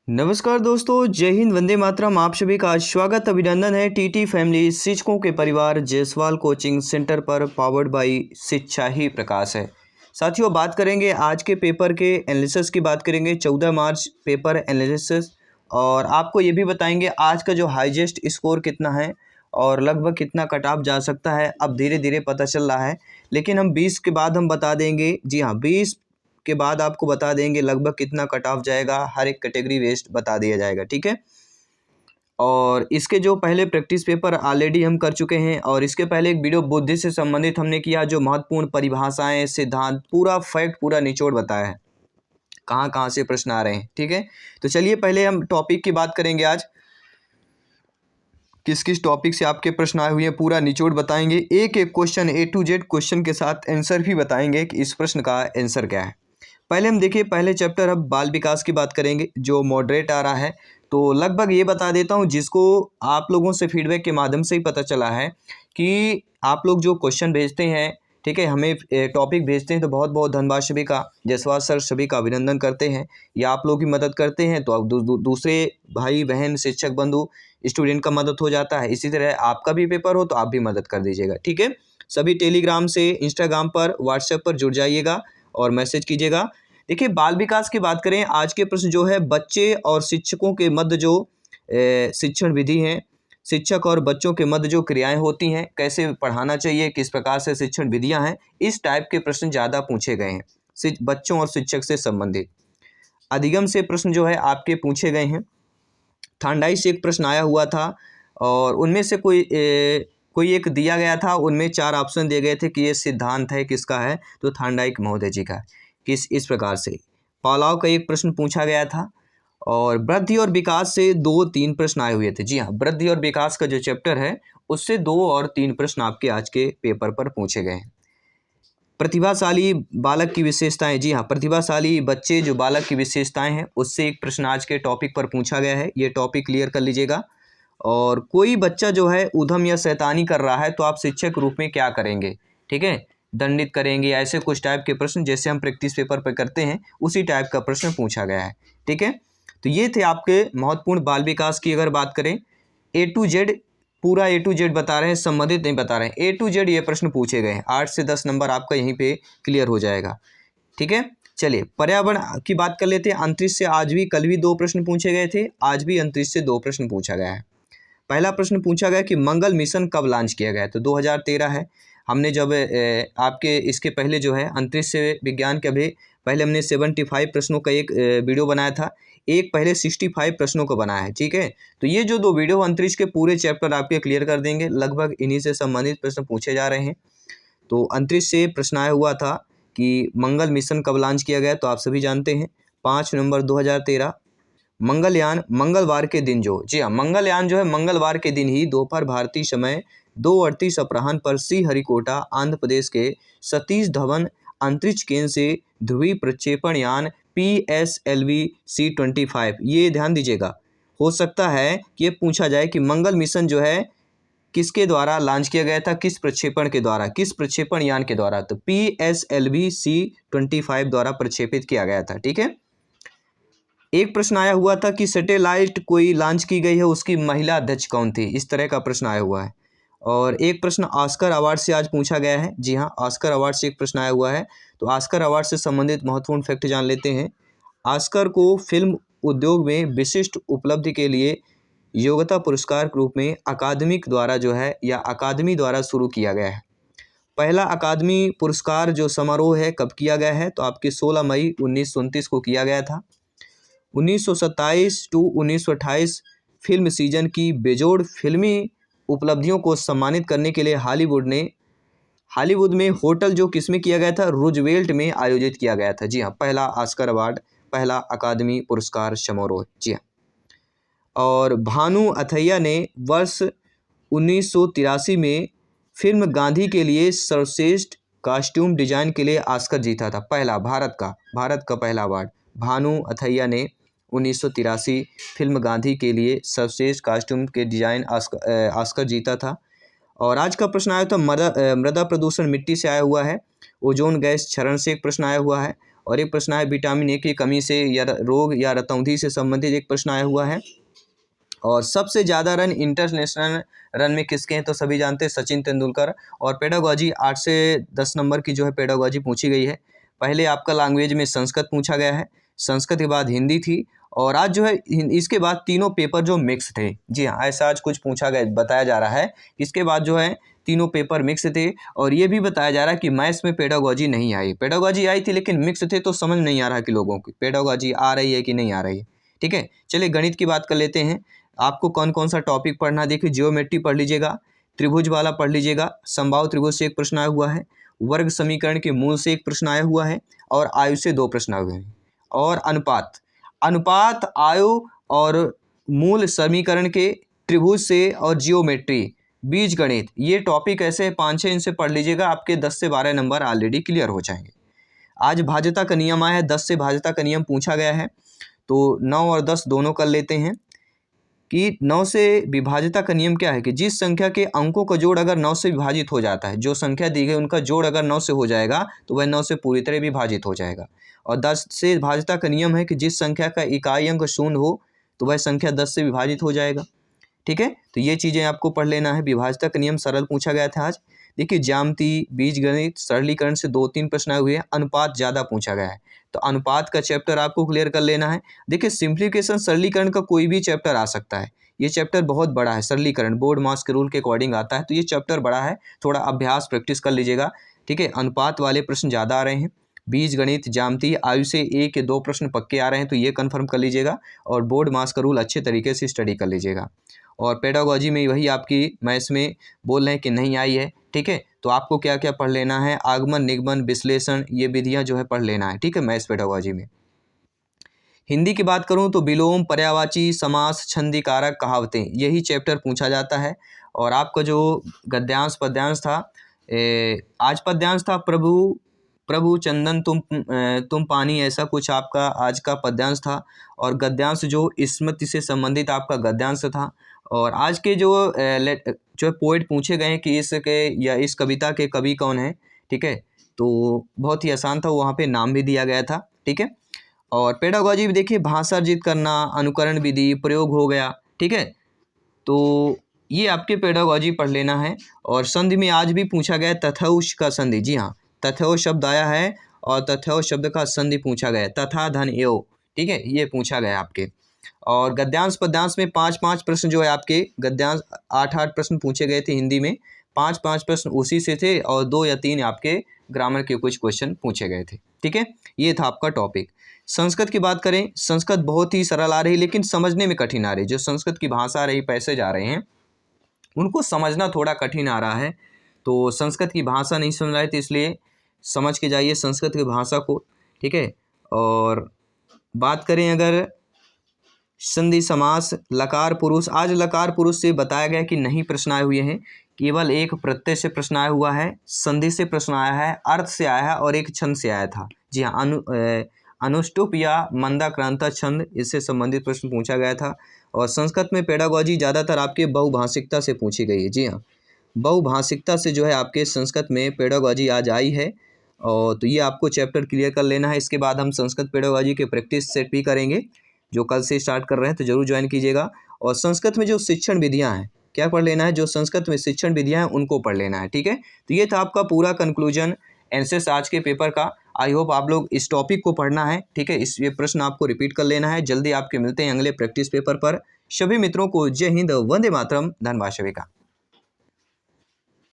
नमस्कार दोस्तों, जय हिंद, वंदे मातरम। आप सभी का स्वागत अभिनंदन है टीटी फैमिली शिक्षकों के परिवार जायसवाल कोचिंग सेंटर पर, पावर्ड बाय शिक्षा ही प्रकाश है। साथियों, बात करेंगे आज के पेपर के एनालिसिस की। बात करेंगे 14 मार्च पेपर एनालिसिस, और आपको ये भी बताएंगे आज का जो हाईएस्ट स्कोर कितना है और लगभग कितना कट ऑफ जा सकता है। अब धीरे धीरे पता चल रहा है, लेकिन हम 20 के बाद हम बता देंगे। जी हाँ, 20 के बाद आपको बता देंगे लगभग कितना कट ऑफ जाएगा। हर एक कैटेगरी वेस्ट बता दिया जाएगा, ठीक है। और इसके जो पहले प्रैक्टिस पेपर ऑलरेडी हम कर चुके हैं, और इसके पहले एक वीडियो बुद्धि से संबंधित हमने किया, जो महत्वपूर्ण परिभाषाएं, सिद्धांत, पूरा फैक्ट, पूरा निचोड़ बताया है, कहाँ कहाँ से प्रश्न आ रहे हैं, ठीक है। तो चलिए पहले हम टॉपिक की बात करेंगे। आज किस किस टॉपिक से आपके प्रश्न आए हुए हैं पूरा निचोड़ बताएंगे। एक एक question A to Z question के साथ आंसर भी बताएंगे कि इस प्रश्न का आंसर क्या है। पहले हम देखिए, पहले चैप्टर अब बाल विकास की बात करेंगे, जो मॉडरेट आ रहा है। तो लगभग ये बता देता हूँ, जिसको आप लोगों से फीडबैक के माध्यम से ही पता चला है कि आप लोग जो क्वेश्चन भेजते हैं, ठीक है, हमें टॉपिक भेजते हैं, तो बहुत बहुत धन्यवाद सभी का। जायसवाल सर सभी का अभिनंदन करते हैं, या आप लोग की मदद करते हैं तो अब दूसरे भाई बहन शिक्षक बंधु स्टूडेंट का मदद हो जाता है। इसी तरह आपका भी पेपर हो तो आप भी मदद कर दीजिएगा, ठीक है। सभी टेलीग्राम से, इंस्टाग्राम पर, व्हाट्सएप पर जुड़ जाइएगा और मैसेज कीजिएगा। देखिए, बाल विकास की बात करें, आज के प्रश्न जो है बच्चे और शिक्षकों के मध्य जो शिक्षण विधि है, शिक्षक और बच्चों के मध्य जो क्रियाएं होती हैं, कैसे पढ़ाना चाहिए, किस प्रकार से शिक्षण विधियां हैं, इस टाइप के प्रश्न ज़्यादा पूछे गए हैं बच्चों और शिक्षक से संबंधित। अधिगम से प्रश्न जो है आपके पूछे गए हैं। थांडाई से एक प्रश्न आया हुआ था, और उनमें से कोई एक दिया गया था, उनमें 4 ऑप्शन दिए गए थे कि ये सिद्धांत है, किसका है, तो थांडाइक महोदय जी का। किस इस प्रकार से पालाव का एक प्रश्न पूछा गया था, और वृद्धि और विकास से 2-3 प्रश्न आए हुए थे। जी हाँ, वृद्धि और विकास का जो चैप्टर है उससे 2 और 3 प्रश्न आपके आज के पेपर पर पूछे गए हैं। प्रतिभाशाली बालक की विशेषताएं, जी हाँ, प्रतिभाशाली बच्चे जो बालक की विशेषताएं हैं, उससे एक प्रश्न आज के टॉपिक पर पूछा गया है। ये टॉपिक क्लियर कर लीजिएगा। और कोई बच्चा जो है उधम या शैतानी कर रहा है तो आप शिक्षक रूप में क्या करेंगे, ठीक है, दंडित करेंगे, ऐसे कुछ टाइप के प्रश्न जैसे हम प्रैक्टिस पेपर पर करते हैं, उसी टाइप का प्रश्न पूछा गया है, ठीक है। तो ये थे आपके महत्वपूर्ण बाल विकास की। अगर बात करें A to Z, पूरा A to Z बता रहे हैं, संबंधित नहीं बता रहे हैं। A to Z ये प्रश्न पूछे गए हैं। 8 से 10 नंबर आपका यहीं पे क्लियर हो जाएगा, ठीक है। चलिए पर्यावरण की बात कर लेते हैं। अंतरिक्ष से आज भी, कल भी 2 प्रश्न पूछे गए थे, आज भी अंतरिक्ष से 2 प्रश्न पूछा गया है। पहला प्रश्न पूछा गया कि मंगल मिशन कब लॉन्च किया गया, तो 2013 है। हमने जब आपके इसके पहले जो है अंतरिक्ष से विज्ञान के अभी पहले हमने 75 प्रश्नों का एक वीडियो बनाया था, एक पहले 65 प्रश्नों को बनाया है, ठीक है। तो ये जो 2 वीडियो अंतरिक्ष के पूरे चैप्टर आपके क्लियर कर देंगे। लगभग इन्हीं से संबंधित प्रश्न पूछे जा रहे हैं। तो अंतरिक्ष से प्रश्न आया हुआ था कि मंगल मिशन कब लॉन्च किया गया, तो आप सभी जानते हैं 5 नवंबर 2013। मंगलयान मंगलवार के दिन जो, जी हाँ, मंगलयान जो है मंगलवार के दिन ही दोपहर भारतीय समय 2:38 अपराह्न पर श्रीहरिकोटा आंध्र प्रदेश के सतीश धवन अंतरिक्ष केंद्र से ध्रुवीय प्रक्षेपण यान PSLV C-25, ये ध्यान दीजिएगा, हो सकता है कि ये पूछा जाए कि मंगल मिशन जो है किसके द्वारा लॉन्च किया गया था, किस प्रक्षेपण के द्वारा, किस प्रक्षेपण यान के द्वारा, तो PSLV C-25 द्वारा प्रक्षेपित किया गया था, ठीक है। एक प्रश्न आया हुआ था कि सैटेलाइट कोई लॉन्च की गई है, उसकी महिला अध्यक्ष कौन थी, इस तरह का प्रश्न आया हुआ है। और एक प्रश्न ऑस्कर अवार्ड से आज पूछा गया है। जी हाँ, ऑस्कर अवार्ड से एक प्रश्न आया हुआ है। तो ऑस्कर अवार्ड से संबंधित महत्वपूर्ण फैक्ट जान लेते हैं। ऑस्कर को फिल्म उद्योग में विशिष्ट उपलब्धि के लिए योग्यता पुरस्कार के रूप में अकादमिक द्वारा जो है, या अकादमी द्वारा शुरू किया गया है। पहला अकादमी पुरस्कार जो समारोह है कब किया गया है, तो आपके 16 मई 1929 को किया गया था। 1927 टू 1928 फिल्म सीजन की बेजोड़ फिल्मी उपलब्धियों को सम्मानित करने के लिए हॉलीवुड में होटल जो किसमें किया गया था, रूजवेल्ट में आयोजित किया गया था। जी हाँ, पहला ऑस्कर अवार्ड, पहला अकादमी पुरस्कार समारोह, जी हाँ। और भानु अथैया ने वर्ष 1983 में फिल्म गांधी के लिए सर्वश्रेष्ठ कॉस्ट्यूम डिजाइन के लिए ऑस्कर जीता था। पहला भारत का पहला अवार्ड भानु अथैया ने 1983 फिल्म गांधी के लिए सर्वश्रेष्ठ कॉस्ट्यूम के डिजाइन ऑस्कर जीता था। और आज का प्रश्न आया था मृदा प्रदूषण मिट्टी से आया हुआ है। ओजोन गैस क्षरण से एक प्रश्न आया हुआ है। और एक प्रश्न आया विटामिन ए की कमी से या रोग या रतौंधी से संबंधित एक प्रश्न आया हुआ है। और सबसे ज़्यादा रन इंटरनेशनल रन में किसके हैं, तो सभी जानते हैं सचिन तेंदुलकर। और पेडागॉजी 8 से 10 नंबर की जो है पेडागॉजी पूछी गई है। पहले आपका लैंग्वेज में संस्कृत पूछा गया है, संस्कृत के बाद हिंदी थी, और आज जो है इसके बाद तीनों पेपर जो मिक्स थे। जी हाँ, ऐसा आज कुछ पूछा गया, बताया जा रहा है। इसके बाद जो है तीनों पेपर मिक्स थे, और ये भी बताया जा रहा है कि मैथ्स में पेडागॉजी नहीं आई। पेडागॉजी आई थी लेकिन मिक्स थे, तो समझ नहीं आ रहा कि लोगों की पेडागॉजी आ रही है कि नहीं आ रही है। ठीक है, चलिए गणित की बात कर लेते हैं। आपको कौन कौन सा टॉपिक पढ़ना, देखिए ज्योमेट्री पढ़ लीजिएगा, त्रिभुज वाला पढ़ लीजिएगा, समबाहु त्रिभुज से एक प्रश्न आया हुआ है, वर्ग समीकरण के मूल से एक प्रश्न आया हुआ है, और आयु से 2 प्रश्न आए हुए हैं, और अनुपात आयु और मूल समीकरण के, त्रिभुज से, और जियोमेट्री, बीज गणित, ये टॉपिक ऐसे 5-6 इनसे पढ़ लीजिएगा, आपके 10 से 12 नंबर ऑलरेडी क्लियर हो जाएंगे। आज भाज्यता का नियम आया है, 10 से भाज्यता का नियम पूछा गया है, तो 9 और 10 दोनों कर लेते हैं कि 9 से विभाज्यता का नियम क्या है कि जिस संख्या के अंकों का जोड़ अगर 9 से विभाजित हो जाता है, जो संख्या दी गई उनका जोड़ अगर 9 से हो जाएगा तो वह 9 से पूरी तरह विभाजित हो जाएगा। और 10 से भाज्यता का नियम है कि जिस संख्या का इकाई अंक शून्य हो तो वह संख्या 10 से विभाजित हो जाएगा। ठीक है, तो ये चीज़ें आपको पढ़ लेना है। विभाज्यता का नियम सरल पूछा गया था आज। देखिए ज्यामिति, बीजगणित, सरलीकरण से 2-3 प्रश्न आए हुए हैं, अनुपात ज़्यादा पूछा गया है, तो अनुपात का चैप्टर आपको क्लियर कर लेना है। देखिए सिंप्लीफिकेशन, सरलीकरण का कोई भी चैप्टर आ सकता है, ये चैप्टर बहुत बड़ा है। सरलीकरण बोर्ड मार्क्स के रूल के अकॉर्डिंग आता है, तो ये चैप्टर बड़ा है, थोड़ा अभ्यास प्रैक्टिस कर लीजिएगा। ठीक है, अनुपात वाले प्रश्न ज़्यादा आ रहे हैं। बीज गणित, ज्यामिति, आयु से 1 के 2 प्रश्न पक्के आ रहे हैं, तो ये कन्फर्म कर लीजिएगा, और बोर्ड मार्क्स का रूल अच्छे तरीके से स्टडी कर लीजिएगा। और पेडागॉजी में वही आपकी मैथ्स में बोल रहे हैं कि नहीं आई है। ठीक है, तो आपको क्या क्या पढ़ लेना है, आगमन, निगमन, विश्लेषण, ये विधियां जो है पढ़ लेना है। ठीक है, मैथ्स पेडागॉजी में। हिंदी की बात करूं तो विलोम, पर्यायवाची, समास, छंदी, कारक, कहावतें, यही चैप्टर पूछा जाता है। और आपका जो गद्यांश पद्यांश था, आज पद्यांश था प्रभु चंदन तुम पानी, ऐसा कुछ आपका आज का पद्यांश था। और गद्यांश जो स्मृति से संबंधित आपका गद्यांश था। और आज के जो पोएट पूछे गए हैं कि इसके या इस कविता के कवि कौन है। ठीक है, तो बहुत ही आसान था, वहाँ पे नाम भी दिया गया था। ठीक है, और पेडागॉजी भी देखिए भाषा अर्जित करना, अनुकरण विधि, प्रयोग हो गया। ठीक है, तो ये आपके पेडागॉजी पढ़ लेना है। और संधि में आज भी पूछा गया तथौश का संधि। जी हाँ, तथौ शब्द आया है, और तथौ शब्द का संधि पूछा गया, तथा धन एव। ठीक है, ये पूछा गया आपके। और गद्यांश पद्यांश में 5-5 प्रश्न जो है आपके गद्यांश 8-8 प्रश्न पूछे गए थे हिंदी में, 5-5 प्रश्न उसी से थे, और 2 या 3 आपके ग्रामर के कुछ क्वेश्चन पूछे गए थे। ठीक है, ये था आपका टॉपिक। संस्कृत की बात करें, संस्कृत बहुत ही सरल आ रही, लेकिन समझने में कठिन आ रही। जो संस्कृत की भाषा आ रही, पैसेज आ रहे हैं, उनको समझना थोड़ा कठिन आ रहा है। तो संस्कृत की भाषा नहीं समझ रहे थे, इसलिए समझ के जाइए संस्कृत की भाषा को। ठीक है, और बात करें अगर संधि समास, लकार पुरुष, आज लकार पुरुष से बताया गया कि नहीं प्रश्न आए हुए हैं, केवल एक प्रत्यय से प्रश्न आया हुआ है, संधि से प्रश्न आया है, अर्थ से आया है, और एक छंद से आया था। जी हाँ, अनुष्टुप या मंदाक्रांता छंद, इससे संबंधित प्रश्न पूछा गया था। और संस्कृत में पेडागॉजी ज़्यादातर आपके बहुभाषिकता से पूछी गई है। जी हाँ, बहुभाषिकता से जो है आपके संस्कृत में पेडागॉजी आज आई है। और तो ये आपको चैप्टर क्लियर कर लेना है। इसके बाद हम संस्कृत पेडागॉजी के प्रैक्टिस सेट भी करेंगे, जो कल से स्टार्ट कर रहे हैं, तो जरूर ज्वाइन कीजिएगा। और संस्कृत में जो शिक्षण विधियाँ हैं, क्या पढ़ लेना है, जो संस्कृत में शिक्षण विधियाँ हैं उनको पढ़ लेना है। ठीक है, तो ये था आपका पूरा कंक्लूजन एंसर्स आज के पेपर का। आई होप आप लोग इस टॉपिक को पढ़ना है। ठीक है, ये प्रश्न आपको रिपीट कर लेना है। जल्दी आपके मिलते हैं अगले प्रैक्टिस पेपर पर। सभी मित्रों को जय हिंद, वंदे मातरम, धन्यवाद सभी का।